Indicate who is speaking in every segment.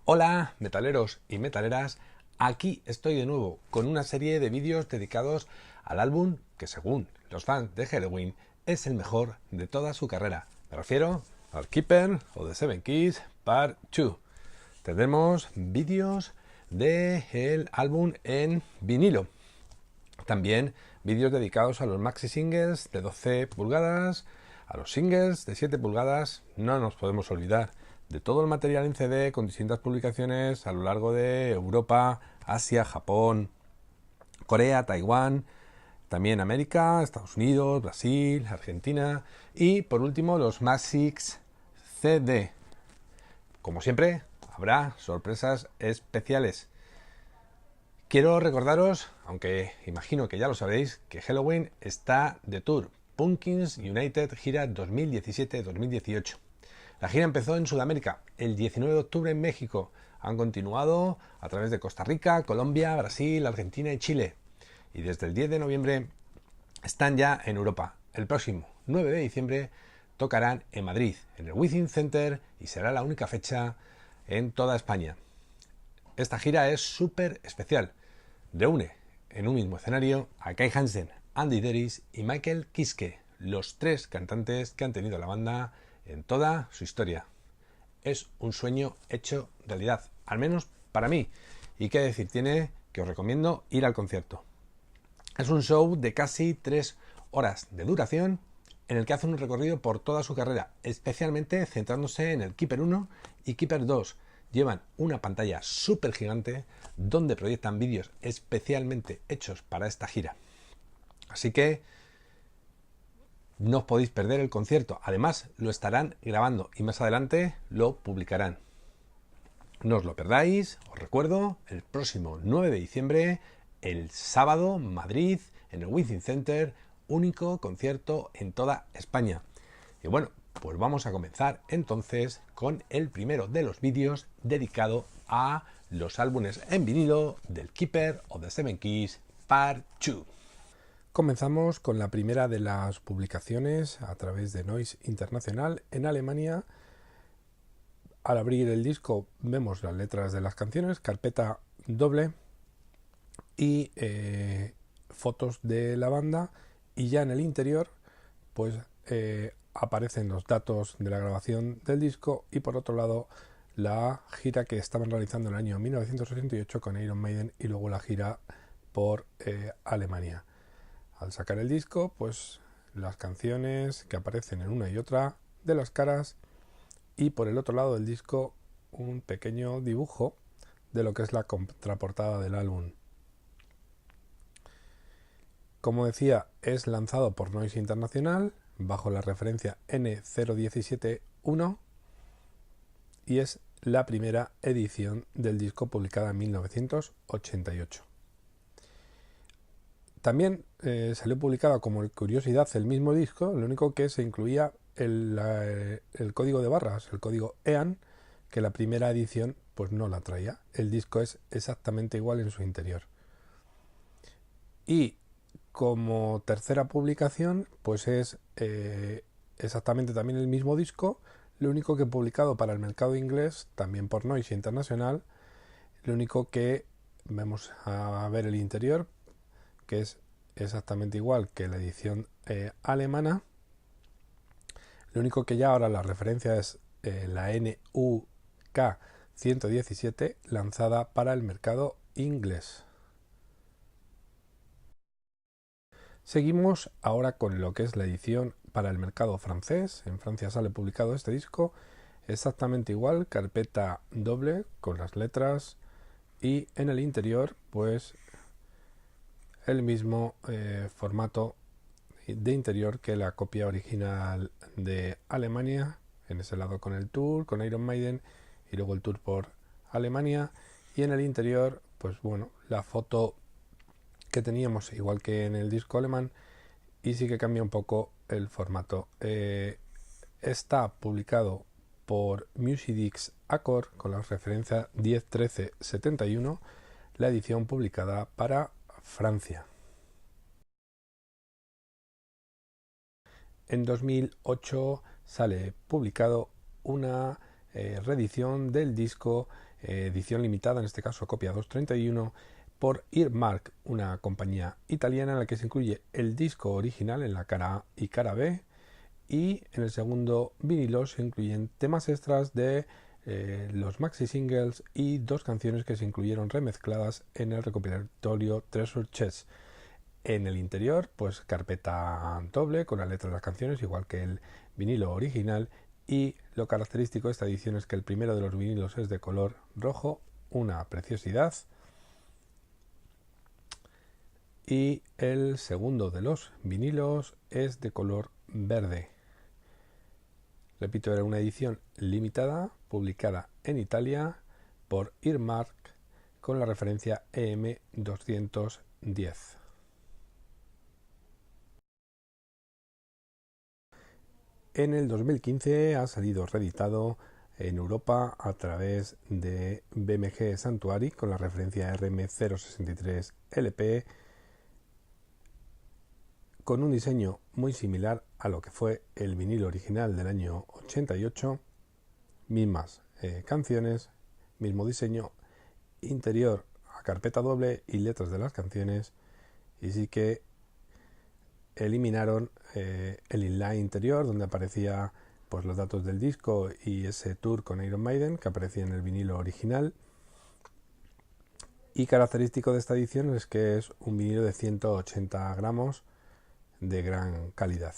Speaker 1: Hola metaleros y metaleras, aquí estoy de nuevo con una serie de vídeos dedicados al álbum que según los fans de Helloween es el mejor de toda su carrera. Me refiero al Keeper o The Seven Keys Part 2. Tendremos vídeos del álbum en vinilo. También vídeos dedicados a los maxi singles de 12 pulgadas, a los singles de 7 pulgadas. No nos podemos olvidar de todo el material en CD con distintas publicaciones a lo largo de Europa, Asia, Japón, Corea, Taiwán, también América, Estados Unidos, Brasil, Argentina y por último los Maxix CD. Como siempre, habrá sorpresas especiales. Quiero recordaros, aunque imagino que ya lo sabéis, que Helloween está de tour. Pumpkins United gira 2017-2018. La gira empezó en Sudamérica el 19 de octubre en México. Han continuado a través de Costa Rica, Colombia, Brasil, Argentina y Chile. Y desde el 10 de noviembre están ya en Europa. El próximo 9 de diciembre tocarán en Madrid, en el Within Center, y será la única fecha en toda España. Esta gira es súper especial. Reúne en un mismo escenario a Kai Hansen, Andy Deris y Michael Kiske, los tres cantantes que han tenido la banda en toda su historia. Es un sueño hecho realidad, al menos para mí. Y qué decir tiene que os recomiendo ir al concierto. Es un show de casi 3 horas de duración en el que hace un recorrido por toda su carrera, especialmente centrándose en el Keeper 1 y Keeper 2. Llevan una pantalla súper gigante donde proyectan vídeos especialmente hechos para esta gira. Así que no os podéis perder el concierto. Además, lo estarán grabando y más adelante lo publicarán. No os lo perdáis. Os recuerdo, el próximo 9 de diciembre, el sábado, Madrid, en el Within Center, único concierto en toda España. Y bueno, pues vamos a comenzar entonces con el primero de los vídeos dedicado a los álbumes en vinilo del Keeper of the Seven Keys Part 2. Comenzamos con la primera de las publicaciones a través de Noise International en Alemania. Al abrir el disco vemos las letras de las canciones, carpeta doble y fotos de la banda, y ya en el interior pues aparecen los datos de la grabación del disco y por otro lado la gira que estaban realizando en el año 1988 con Iron Maiden y luego la gira por Alemania. Al sacar el disco, pues las canciones que aparecen en una y otra de las caras, y por el otro lado del disco un pequeño dibujo de lo que es la contraportada del álbum. Como decía, es lanzado por Noise International bajo la referencia N0171 y es la primera edición del disco publicada en 1988. También salió publicada como curiosidad el mismo disco, lo único que se incluía el código de barras, el código EAN, que la primera edición pues no la traía. El disco es exactamente igual en su interior. Y como tercera publicación, pues es exactamente también el mismo disco, lo único que publicado para el mercado inglés, también por Noise International, lo único que vamos a ver el interior, que es exactamente igual que la edición alemana. Lo único que ya ahora la referencia es la NUK 117 lanzada para el mercado inglés. Seguimos ahora con lo que es la edición para el mercado francés. En Francia sale publicado este disco exactamente igual, carpeta doble con las letras, y en el interior pues el mismo formato de interior que la copia original de Alemania, en ese lado con el tour, con Iron Maiden, y luego el tour por Alemania, y en el interior pues bueno, la foto que teníamos igual que en el disco alemán, y sí que cambia un poco el formato. Está publicado por Musicdix Accord con la referencia 101371, la edición publicada para Francia. En 2008 sale publicado una reedición del disco edición limitada, en este caso copia 231, por Earmark, una compañía italiana en la que se incluye el disco original en la cara A y cara B, y en el segundo vinilo se incluyen temas extras de los maxi singles y 2 canciones que se incluyeron remezcladas en el recopilatorio Treasure Chest. En el interior, pues carpeta doble con la letra de las canciones, igual que el vinilo original, y lo característico de esta edición es que el primero de los vinilos es de color rojo, una preciosidad, y el segundo de los vinilos es de color verde. Repito, era una edición limitada publicada en Italia por Earmark con la referencia EM210. En el 2015 ha salido reeditado en Europa a través de BMG Sanctuary con la referencia RM063LP, con un diseño muy similar a lo que fue el vinilo original del año 88, mismas canciones, mismo diseño, interior a carpeta doble y letras de las canciones, y sí que eliminaron el inline interior donde aparecía pues los datos del disco y ese tour con Iron Maiden que aparecía en el vinilo original. Y característico de esta edición es que es un vinilo de 180 gramos de gran calidad.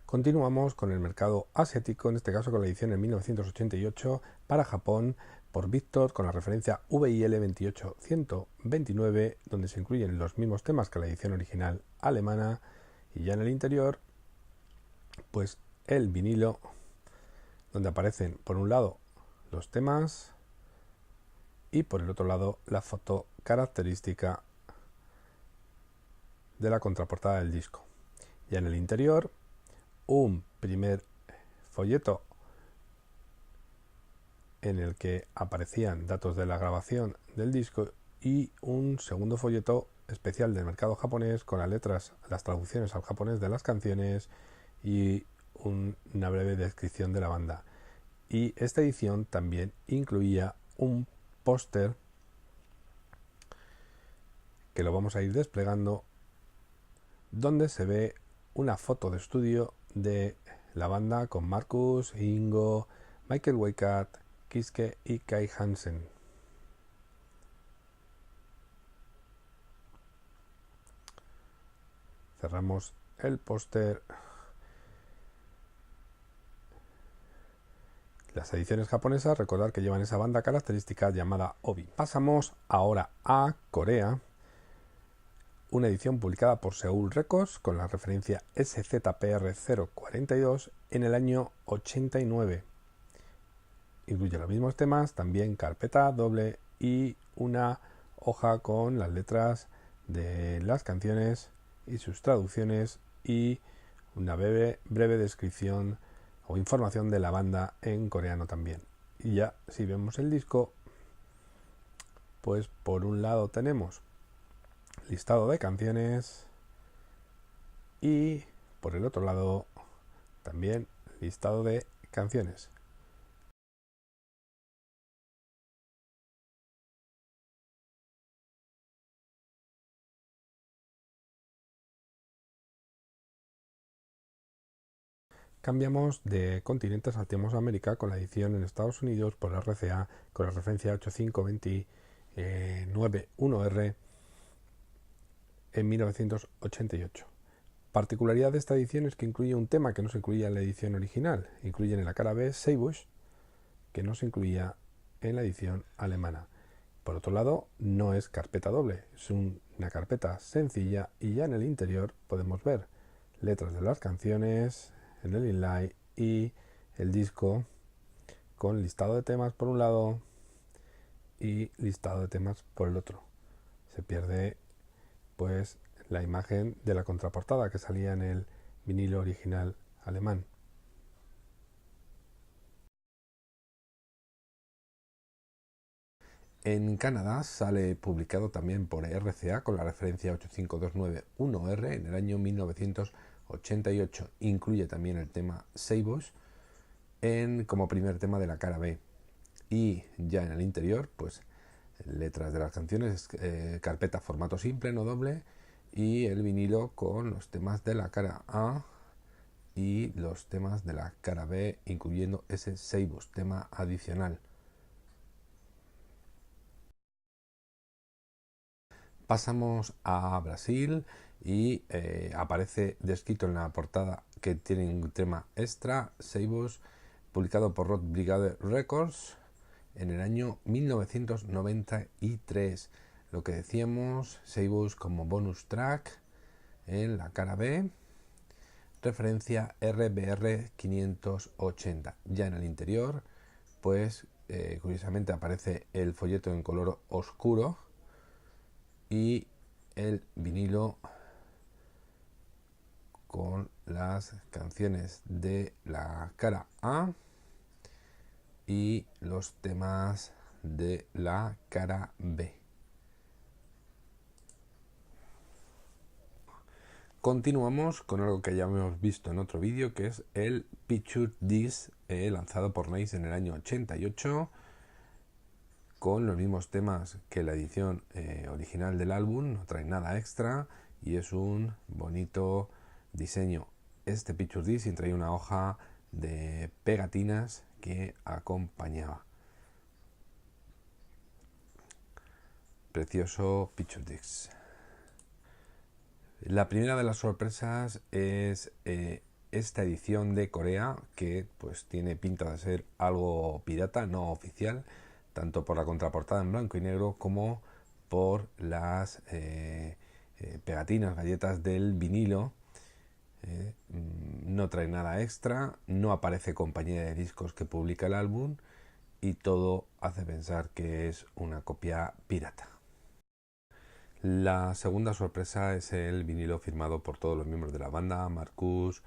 Speaker 1: Continuamos con el mercado asiático, en este caso con la edición en 1988 para Japón por Victor con la referencia VIL 28129, donde se incluyen los mismos temas que la edición original alemana, y ya en el interior pues el vinilo donde aparecen por un lado los temas y por el otro lado la foto característica de la contraportada del disco. Ya en el interior un primer folleto en el que aparecían datos de la grabación del disco y un segundo folleto especial del mercado japonés con las letras, las traducciones al japonés de las canciones y una breve descripción de la banda. Y esta edición también incluía un póster que lo vamos a ir desplegando, donde se ve una foto de estudio de la banda con Marcus, Ingo, Michael Weikat, Kiske y Kai Hansen. Cerramos el póster. Las ediciones japonesas, recordad que llevan esa banda característica llamada Obi. Pasamos ahora a Corea. Una edición publicada por Seoul Records con la referencia SZPR042 en el año 89. Incluye los mismos temas, también carpeta doble y una hoja con las letras de las canciones y sus traducciones y una breve descripción o información de la banda en coreano también. Y ya si vemos el disco, pues por un lado tenemos listado de canciones y por el otro lado también listado de canciones. Cambiamos de continente, saltemos a América con la edición en Estados Unidos por RCA con la referencia 85291R en 1988. Particularidad de esta edición es que incluye un tema que no se incluía en la edición original. Incluyen en la cara B Seibush, que no se incluía en la edición alemana. Por otro lado, no es carpeta doble, es una carpeta sencilla y ya en el interior podemos ver letras de las canciones en el inlay y el disco con listado de temas por un lado y listado de temas por el otro. Se pierde pues la imagen de la contraportada que salía en el vinilo original alemán. En Canadá sale publicado también por RCA con la referencia 85291R en el año 1988 88 incluye también el tema Seibos como primer tema de la cara B. Y ya en el interior, pues letras de las canciones, carpeta formato simple, no doble, y el vinilo con los temas de la cara A y los temas de la cara B, incluyendo ese Seibos, tema adicional. Pasamos a Brasil y aparece descrito en la portada que tiene un tema extra, Seibos, publicado por Rock Brigade Records en el año 1993. Lo que decíamos, Seibos como bonus track en la cara B, referencia RBR 580. Ya en el interior, pues curiosamente aparece el folleto en color oscuro y el vinilo con las canciones de la cara A y los temas de la cara B. Continuamos con algo que ya hemos visto en otro vídeo, que es el Picture Disc lanzado por Nice en el año 88, con los mismos temas que la edición original del álbum, no trae nada extra y es un bonito diseño. Este Picture Disc trae una hoja de pegatinas que acompañaba. Precioso Picture Disc. La primera de las sorpresas es esta edición de Corea, que pues tiene pinta de ser algo pirata, no oficial, tanto por la contraportada en blanco y negro como por las pegatinas, galletas del vinilo. No trae nada extra, no aparece compañía de discos que publica el álbum y todo hace pensar que es una copia pirata. La segunda sorpresa es el vinilo firmado por todos los miembros de la banda: Marcus,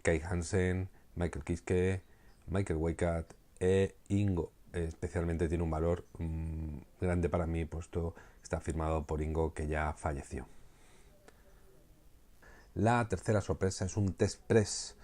Speaker 1: Kai Hansen, Michael Kiske, Michael Weikat e Ingo. Especialmente tiene un valor grande para mí, puesto que está firmado por Ingo, que ya falleció. La tercera sorpresa es un test press.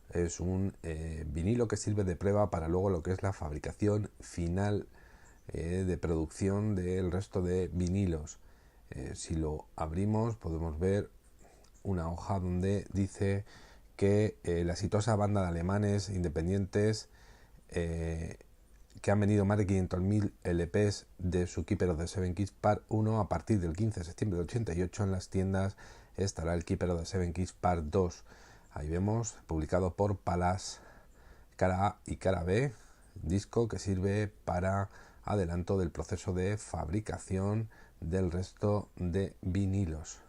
Speaker 1: Es un vinilo que sirve de prueba para luego lo que es la fabricación final de producción del resto de vinilos. Si lo abrimos podemos ver una hoja donde dice que la exitosa banda de alemanes independientes que han vendido más de 500.000 LPs de su Keeper of the Seven Keys Part 1, a partir del 15 de septiembre de 88 en las tiendas estará el Keeper of the Seven Keys Part 2. Ahí vemos, publicado por Palace, cara A y cara B, disco que sirve para adelanto del proceso de fabricación del resto de vinilos.